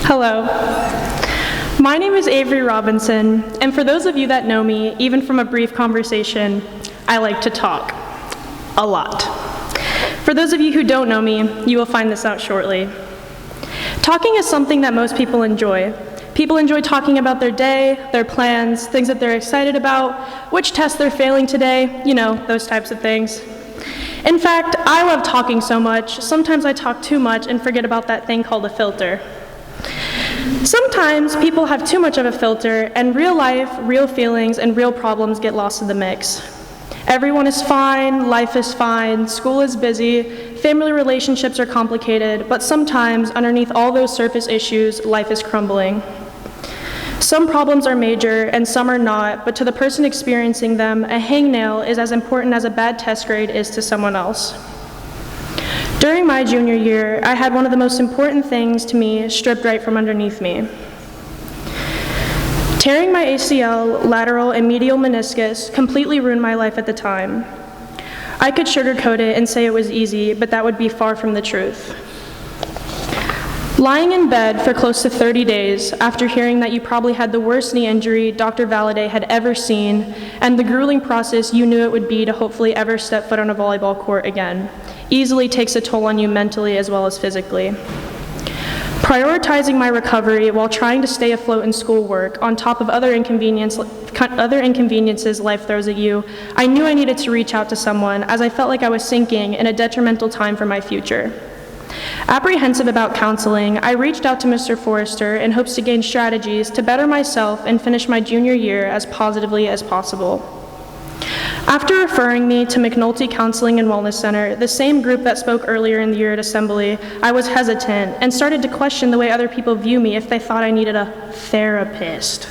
Hello. My name is Averie Robinson, and for those of you that know me, even from a brief conversation, I like to talk. A lot. For those of you who don't know me, you will find this out shortly. Talking is something that most people enjoy. People enjoy talking about their day, their plans, things that they're excited about, which tests they're failing today, those types of things. In fact, I love talking so much, sometimes I talk too much and forget about that thing called a filter. Sometimes people have too much of a filter, and real life, real feelings, and real problems get lost in the mix. Everyone is fine, life is fine, school is busy, family relationships are complicated, but sometimes underneath all those surface issues, life is crumbling. Some problems are major and some are not, but to the person experiencing them, a hangnail is as important as a bad test grade is to someone else. During my junior year, I had one of the most important things to me stripped right from underneath me. Tearing my ACL, lateral, and medial meniscus completely ruined my life at the time. I could sugarcoat it and say it was easy, but that would be far from the truth. Lying in bed for close to 30 days after hearing that you probably had the worst knee injury Dr. Valladay had ever seen, and the grueling process you knew it would be to hopefully ever step foot on a volleyball court again, easily takes a toll on you mentally as well as physically. Prioritizing my recovery while trying to stay afloat in schoolwork on top of other inconveniences life throws at you, I knew I needed to reach out to someone as I felt like I was sinking in a detrimental time for my future. Apprehensive about counseling, I reached out to Mr. Forrester in hopes to gain strategies to better myself and finish my junior year as positively as possible. After referring me to McNulty Counseling and Wellness Center, the same group that spoke earlier in the year at Assembly, I was hesitant and started to question the way other people view me if they thought I needed a therapist.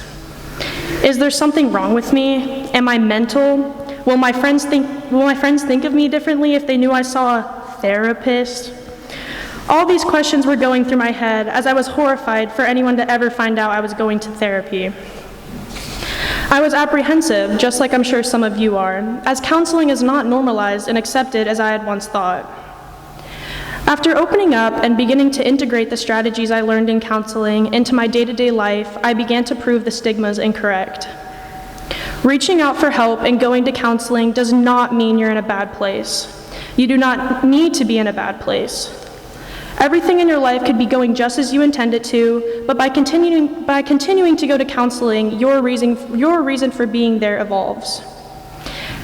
Is there something wrong with me? Am I mental? Will my friends think of me differently if they knew I saw a therapist? All these questions were going through my head as I was horrified for anyone to ever find out I was going to therapy. I was apprehensive, just like I'm sure some of you are, as counseling is not normalized and accepted as I had once thought. After opening up and beginning to integrate the strategies I learned in counseling into my day-to-day life, I began to prove the stigma is incorrect. Reaching out for help and going to counseling does not mean you're in a bad place. You do not need to be in a bad place. Everything in your life could be going just as you intend it to, but by continuing to go to counseling, your reason for being there evolves.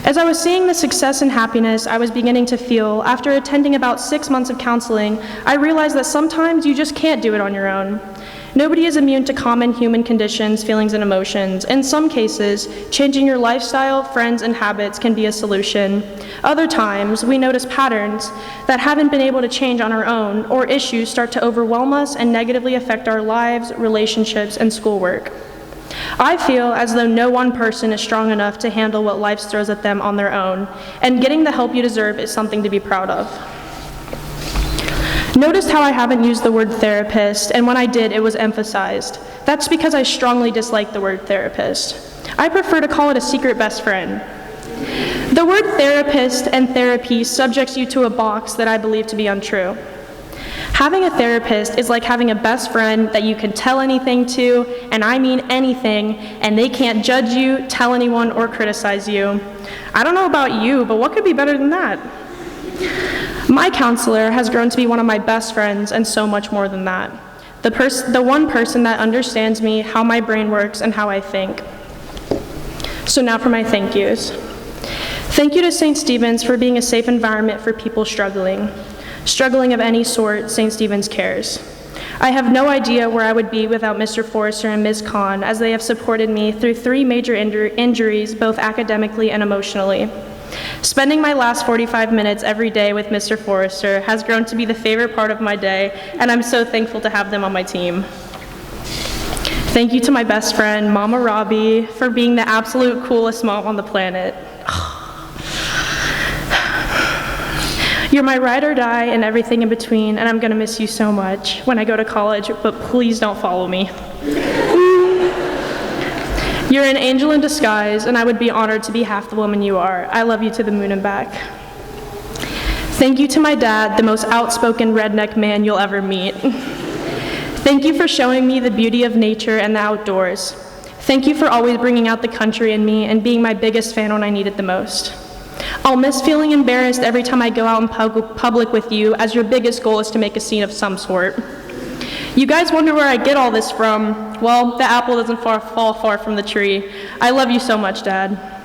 As I was seeing the success and happiness I was beginning to feel after attending about 6 months of counseling, I realized that sometimes you just can't do it on your own. Nobody is immune to common human conditions, feelings, and emotions. In some cases, changing your lifestyle, friends, and habits can be a solution. Other times, we notice patterns that haven't been able to change on our own, or issues start to overwhelm us and negatively affect our lives, relationships, and schoolwork. I feel as though no one person is strong enough to handle what life throws at them on their own, and getting the help you deserve is something to be proud of. Notice how I haven't used the word therapist, and when I did, it was emphasized. That's because I strongly dislike the word therapist. I prefer to call it a secret best friend. The word therapist and therapy subjects you to a box that I believe to be untrue. Having a therapist is like having a best friend that you can tell anything to, and I mean anything, and they can't judge you, tell anyone, or criticize you. I don't know about you, but what could be better than that? My counselor has grown to be one of my best friends and so much more than that. The one person that understands me, how my brain works, and how I think. So now for my thank yous. Thank you to St. Stephen's for being a safe environment for people struggling. Struggling of any sort, St. Stephen's cares. I have no idea where I would be without Mr. Forrester and Ms. Kahn, as they have supported me through 3 major injuries, both academically and emotionally. Spending my last 45 minutes every day with Mr. Forrester has grown to be the favorite part of my day, and I'm so thankful to have them on my team. Thank you to my best friend, Mama Robbie, for being the absolute coolest mom on the planet. You're my ride or die and everything in between, and I'm gonna miss you so much when I go to college, but please don't follow me. You're an angel in disguise, and I would be honored to be half the woman you are. I love you to the moon and back. Thank you to my dad, the most outspoken redneck man you'll ever meet. Thank you for showing me the beauty of nature and the outdoors. Thank you for always bringing out the country in me and being my biggest fan when I need it the most. I'll miss feeling embarrassed every time I go out in public with you, as your biggest goal is to make a scene of some sort. You guys wonder where I get all this from. Well, the apple doesn't fall far from the tree. I love you so much, Dad.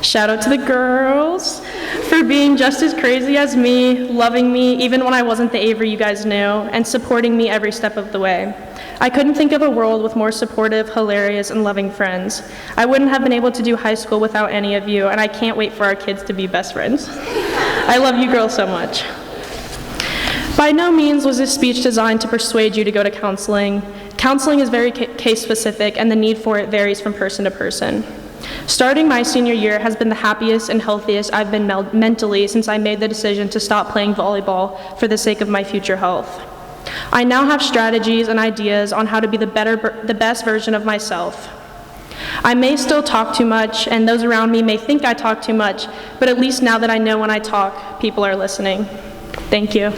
Shout out to the girls for being just as crazy as me, loving me even when I wasn't the Averie you guys knew, and supporting me every step of the way. I couldn't think of a world with more supportive, hilarious, and loving friends. I wouldn't have been able to do high school without any of you, and I can't wait for our kids to be best friends. I love you girls so much. By no means was this speech designed to persuade you to go to counseling. Counseling is very case-specific, and the need for it varies from person to person. Starting my senior year has been the happiest and healthiest I've been mentally since I made the decision to stop playing volleyball for the sake of my future health. I now have strategies and ideas on how to be the best version of myself. I may still talk too much, and those around me may think I talk too much, but at least now that I know when I talk, people are listening. Thank you.